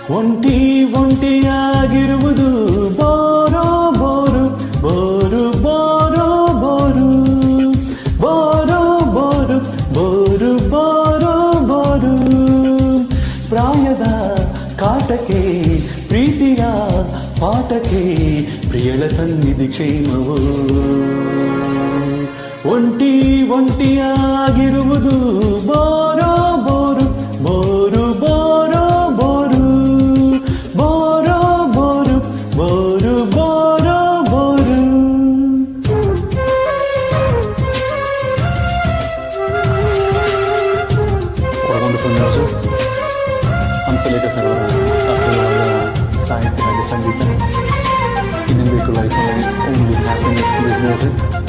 ಒಂಟಿ ಒಂಟಿಯಾಗಿರುವುದು ಬೋರೋ ಬೋರು ಬೋರು ಬೋರೋ ಬೋರು ಬೋರೋ ಬೋರು ಬೋರು ಬೋರೋ ಬೋರು. ಪ್ರಾಯದ ಕಾಟಕ್ಕೆ ಪ್ರೀತಿಯ ಪಾಠಕ್ಕೆ ಪ್ರಿಯಳ ಸನ್ನಿಧಿ ಕ್ಷೇಮವು. ಒಂಟಿ ಒಂಟಿಯಾಗಿರುವುದು ಬೋರೋ ಬೋರು ಬೋರು ಬೋರೋ ಬೋರು ಬೋರೋ ಬೋರು ಬೋರು ಬೋರೋ bore. Wonderful music. Hamsalekha sir ಅವರ ಸಾಹಿತ್ಯ ಹಾಗೂ ಸಂಗೀತ. ಇನ್ನೊಂದು life only happiness with music.